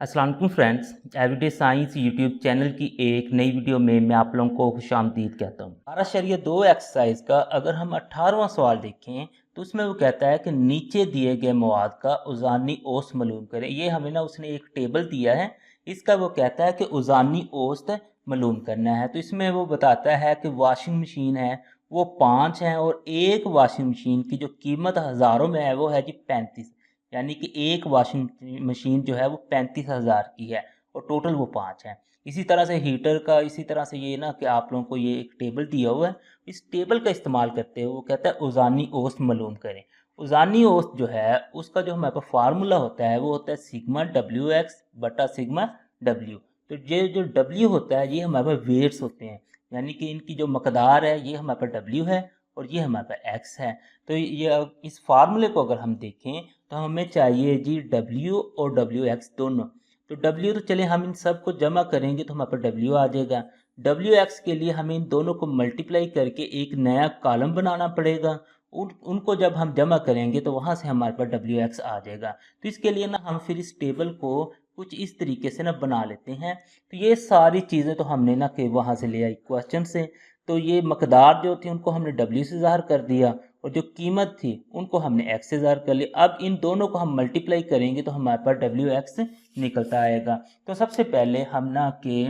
अस्सलाम वालेकुम friends, everyday science YouTube channel की एक नई वीडियो में मैं आप लोगों को खुशामदीद कहता हूँ। 12.2 एक्सरसाइज का अगर हम 18वां सवाल देखें तो उसमें वो कहता है कि नीचे दिए गए मवाद का उज़ानी औसत मालूम करें। ये हमें ना उसने एक टेबल दिया है, इसका वो कहता है कि उज़ानी औसत मालूम करना है। तो इसमें वो बताता है कि वॉशिंग मशीन है वो 5 हैं और एक वॉशिंग मशीन की जो कीमत हज़ारों में है वो है जी 35, यानी कि एक वॉशिंग मशीन जो है वो 35,000 की है और टोटल वो 5 है। इसी तरह से हीटर का, इसी तरह से ये ना कि आप लोगों को ये एक टेबल दिया हुआ है, इस टेबल का इस्तेमाल करते हुए वो कहता है उज़ानी औसत मालूम करें। उज़ानी औसत जो है उसका जो हमारे पास फार्मूला होता है वो होता है सिग्मा डब्ल्यू एक्स बटा सिग्मा डब्ल्यू। तो ये जो डब्ल्यू होता है ये हमारे पास वेट्स होते हैं, यानी कि इनकी जो मकदार है ये हमारे पास डब्ल्यू है और ये हमारे पास एक्स है। तो ये इस फार्मूले को अगर हम देखें तो हमें चाहिए जी डब्ल्यू और डब्ल्यू एक्स दोनों। तो डब्ल्यू तो चले हम इन सब को जमा करेंगे तो हमारे पास डब्ल्यू आ जाएगा। डब्ल्यू एक्स के लिए हमें इन दोनों को मल्टीप्लाई करके एक नया कॉलम बनाना पड़ेगा। उनको जब हम जमा करेंगे तो वहाँ से हमारे पास डब्ल्यू एक्स आ जाएगा। तो इसके लिए ना हम फिर इस टेबल को कुछ इस तरीके से ना बना लेते हैं। तो ये सारी चीज़ें तो हमने ना कि वहाँ से ले आई क्वेश्चन से। तो ये मकदार जो थी उनको हमने डब्ल्यू से ज़ाहिर कर दिया और जो कीमत थी उनको हमने एक्स से ज़ाहिर कर लिया। अब इन दोनों को हम मल्टीप्लाई करेंगे तो हमारे पास डब्ल्यू एक्स निकलता आएगा। तो सबसे पहले हम ना के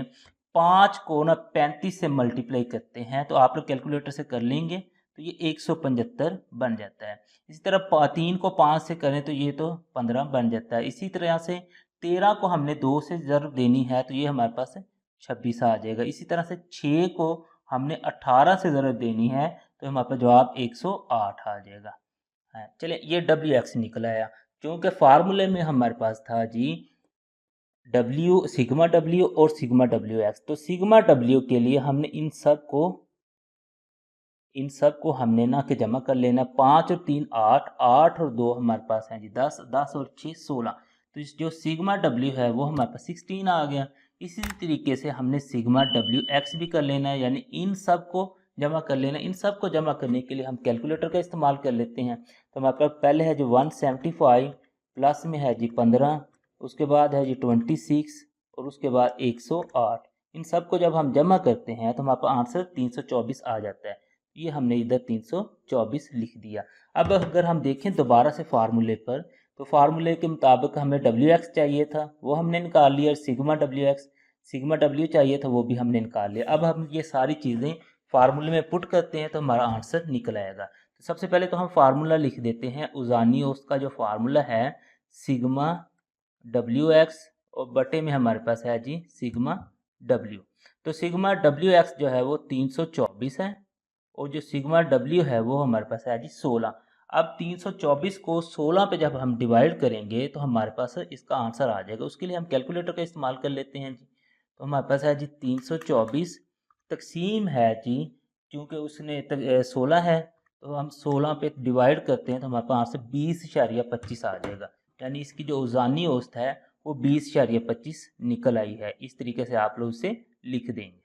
5 को ना 35 से मल्टीप्लाई करते हैं, तो आप लोग कैलकुलेटर से कर लेंगे तो ये 175 बन जाता है। इसी तरह 3 को 5 से करें तो ये तो 15 बन जाता है। इसी तरह से 13 को हमने 2 से ज़रब देनी है तो ये हमारे पास 26 आ जाएगा। इसी तरह से 6 को हमने 18 से ज़रब देनी है तो हमारे पास जवाब 108 आ जाएगा। है चलिए, ये डब्ल्यू एक्स निकल आया क्योंकि फार्मूले में हमारे पास था जी डब्ल्यू सिग्मा डब्ल्यू और सिग्मा डब्ल्यू एक्स। तो सिग्मा डब्ल्यू के लिए हमने इन सब को हमने ना के जमा कर लेना। 5 और 3 8, 8 और 2 हमारे पास हैं जी 10, 10 और 6 16। तो इस जो सिग्मा डब्ल्यू है वो हमारे पास 16 आ गया। इसी तरीके से हमने सिग्मा डब्ल्यू एक्स भी कर लेना है, यानी इन सब को जमा कर लेना। इन सब को जमा करने के लिए हम कैलकुलेटर का इस्तेमाल कर लेते हैं। तो हमारे पास पहले है जो 175 प्लस में है जी 15, उसके बाद है जी 26 और उसके बाद 108। इन सब को जब हम जमा करते हैं तो हमारे पास आंसर 324 आ जाता है। ये हमने इधर 324 लिख दिया। अब अगर हम देखें दोबारा से फार्मूले पर, तो फार्मूले के मुताबिक हमें डब्ल्यू एक्स चाहिए था वो हमने निकाल लिया, सिग्मा डब्ल्यू चाहिए था वो भी हमने निकाल लिया। अब हम ये सारी चीज़ें फार्मूले में पुट करते हैं तो हमारा आंसर निकल आएगा। तो सबसे पहले तो हम फार्मूला लिख देते हैं। उज़ानी औसत का जो फार्मूला है सिग्मा डब्ल्यू एक्स और बटे में हमारे पास है जी सिग्मा डब्ल्यू। तो सिग्मा डब्ल्यू एक्स जो है वो 324 है और जो सिग्मा डब्ल्यू है वो हमारे पास है जी 16। अब 324 को 16 पे जब हम डिवाइड करेंगे तो हमारे पास इसका आंसर आ जाएगा। उसके लिए हम कैलकुलेटर का इस्तेमाल कर लेते हैं जी। तो हमारे पास है जी 324 तकसीम है जी, क्योंकि उसने 16 है तो हम 16 पे डिवाइड करते हैं तो हमारे पास आंसर 20.25 आ जाएगा। यानी इसकी जो उज़ानी औसत है वो 20.25 निकल आई है। इस तरीके से आप लोग इसे लिख देंगे।